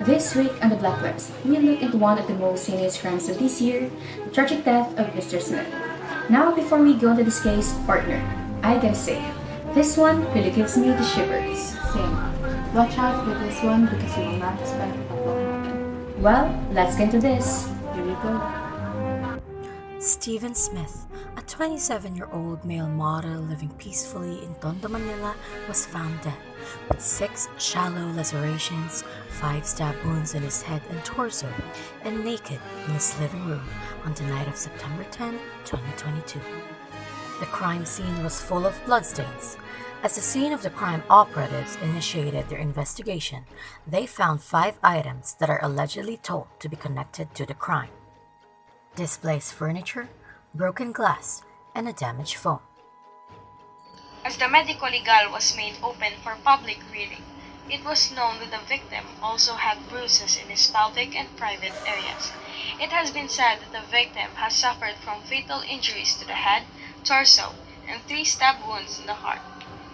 This week on the Blacklist, we look into one of the most heinous crimes of this year, the tragic death of Mr. Smith. Now, before we go into this case, partner, I gotta say, this one really gives me the shivers. Same. Watch out with this one because you will not expect what will happen. Well, let's get into this. Here we go. Stephen Smith, a 27-year-old male model living peacefully in Tondo, Manila, was found dead with 6 shallow lacerations, 5 stab wounds in his head and torso, and naked in his living room on the night of September 10, 2022. The crime scene was full of bloodstains. As the scene of the crime operatives initiated their investigation, they found 5 items that are allegedly told to be connected to the crime: displaced furniture, broken glass, and a damaged phone. As the medico legal was made open for public reading, it was known that the victim also had bruises in his pelvic and private areas. It has been said that the victim has suffered from fatal injuries to the head, torso, and 3 stab wounds in the heart.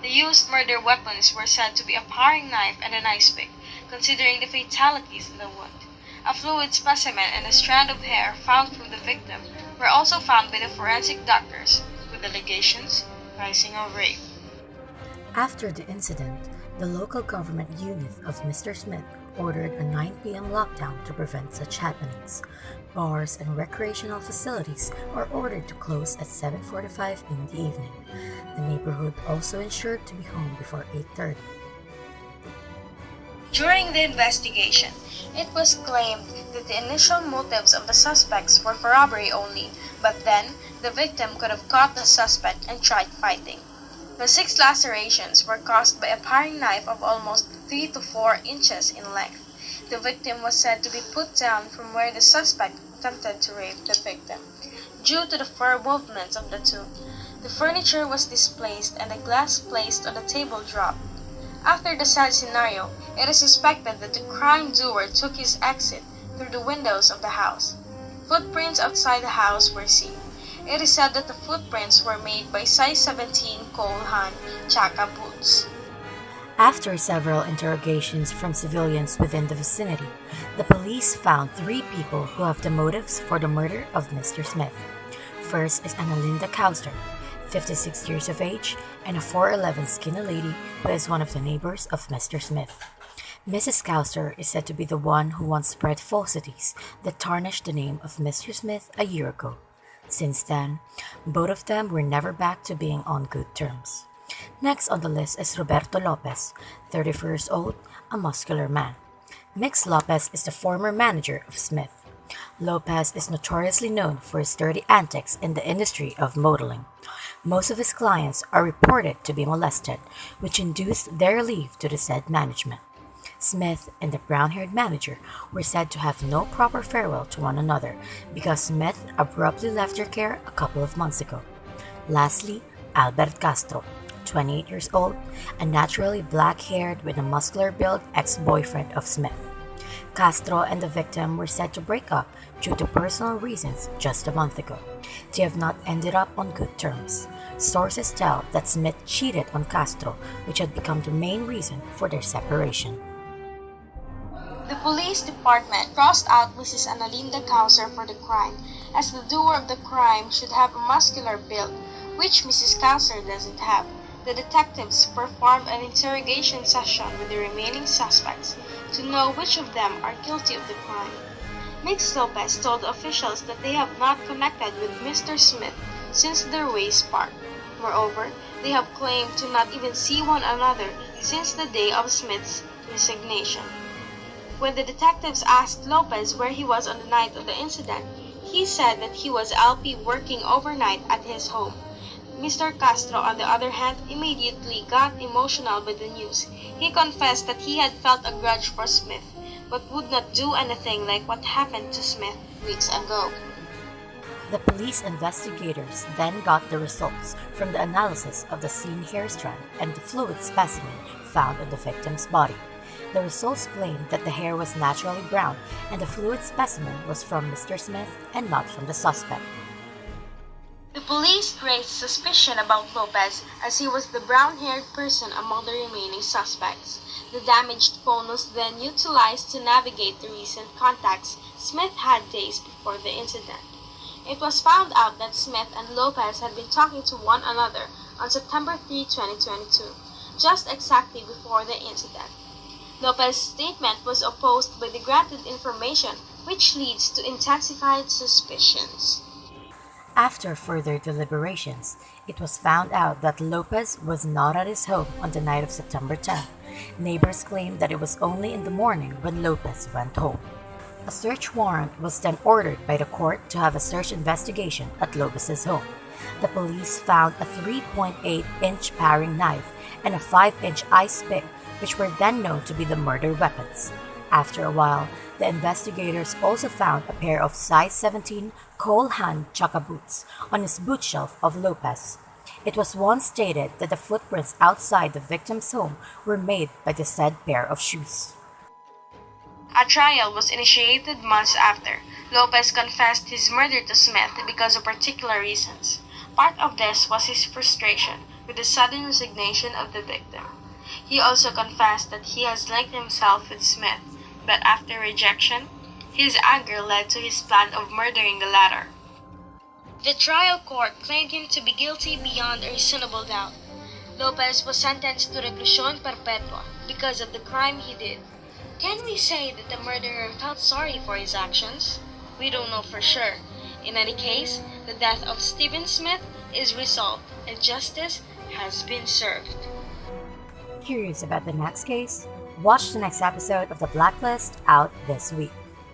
The used murder weapons were said to be a paring knife and an ice pick, considering the fatalities in the wound. A fluid specimen and a strand of hair found from the victim were also found by the forensic doctors, with allegations rising of rape. After the incident, the local government unit of Mr. Smith ordered a 9 p.m. lockdown to prevent such happenings. Bars and recreational facilities are ordered to close at 7:45 in the evening. The neighborhood also ensured to be home before 8:30. During the investigation, it was claimed that the initial motives of the suspects were for robbery only, but then the victim could have caught the suspect and tried fighting. The 6 lacerations were caused by a paring knife of almost 3 to 4 inches in length. The victim was said to be put down from where the suspect attempted to rape the victim. Due to the fur movements of the two, the furniture was displaced and the glass placed on the table dropped. After the sad scenario, it is suspected that the crime doer took his exit through the windows of the house. Footprints outside the house were seen. It is said that the footprints were made by size 17 Cole Haan Chaka boots. After several interrogations from civilians within the vicinity, the police found 3 people who have the motives for the murder of Mr. Smith. First is Analinda Kauster, 56 years of age, and a 4'11" skinny lady who is one of the neighbors of Mr. Smith. Mrs. Kauster is said to be the one who once spread falsities that tarnished the name of Mr. Smith a year ago. Since then, both of them were never back to being on good terms. Next on the list is Roberto Lopez, 34 years old, a muscular man. Mix Lopez is the former manager of Smith. Lopez is notoriously known for his dirty antics in the industry of modeling. Most of his clients are reported to be molested, which induced their leave to the said management. Smith and the brown-haired manager were said to have no proper farewell to one another because Smith abruptly left their care a couple of months ago. Lastly, Albert Castro, 28 years old, a naturally black-haired with a muscular build ex-boyfriend of Smith. Castro and the victim were said to break up due to personal reasons just a month ago. They have not ended up on good terms. Sources tell that Smith cheated on Castro, which had become the main reason for their separation. The police department crossed out Mrs. Analinda Kauser for the crime, as the doer of the crime should have a muscular build, which Mrs. Kauser doesn't have. The detectives performed an interrogation session with the remaining suspects to know which of them are guilty of the crime. Mix Lopez told the officials that they have not connected with Mr. Smith since their ways part. Moreover, they have claimed to not even see one another since the day of Smith's resignation. When the detectives asked Lopez where he was on the night of the incident, he said that he was LP working overnight at his home. Mr. Castro, on the other hand, immediately got emotional by the news. He confessed that he had felt a grudge for Smith, but would not do anything like what happened to Smith weeks ago. The police investigators then got the results from the analysis of the scene hair strand and the fluid specimen found on the victim's body. The results claimed that the hair was naturally brown and the fluid specimen was from Mr. Smith and not from the suspect. The police raised suspicion about Lopez as he was the brown-haired person among the remaining suspects. The damaged phone was then utilized to navigate the recent contacts Smith had days before the incident. It was found out that Smith and Lopez had been talking to one another on September 3, 2022, just exactly before the incident. Lopez's statement was opposed by the granted information, which leads to intensified suspicions. After further deliberations, it was found out that Lopez was not at his home on the night of September 10th. Neighbors claimed that it was only in the morning when Lopez went home. A search warrant was then ordered by the court to have a search investigation at Lopez's home. The police found a 3.8-inch paring knife and a 5-inch ice pick, which were then known to be the murder weapons. After a while, the investigators also found a pair of size 17 coal hand chukka boots on his boot shelf of Lopez. It was once stated that the footprints outside the victim's home were made by the said pair of shoes. A trial was initiated months after. Lopez confessed his murder to Smith because of particular reasons. Part of this was his frustration with the sudden resignation of the victim. He also confessed that he has linked himself with Smith, but after rejection, his anger led to his plan of murdering the latter. The trial court claimed him to be guilty beyond a reasonable doubt. Lopez was sentenced to reclusión perpetua because of the crime he did. Can we say that the murderer felt sorry for his actions? We don't know for sure. In any case, the death of Stephen Smith is resolved and justice has been served. Curious about the next case? Watch the next episode of The Blacklist out this week.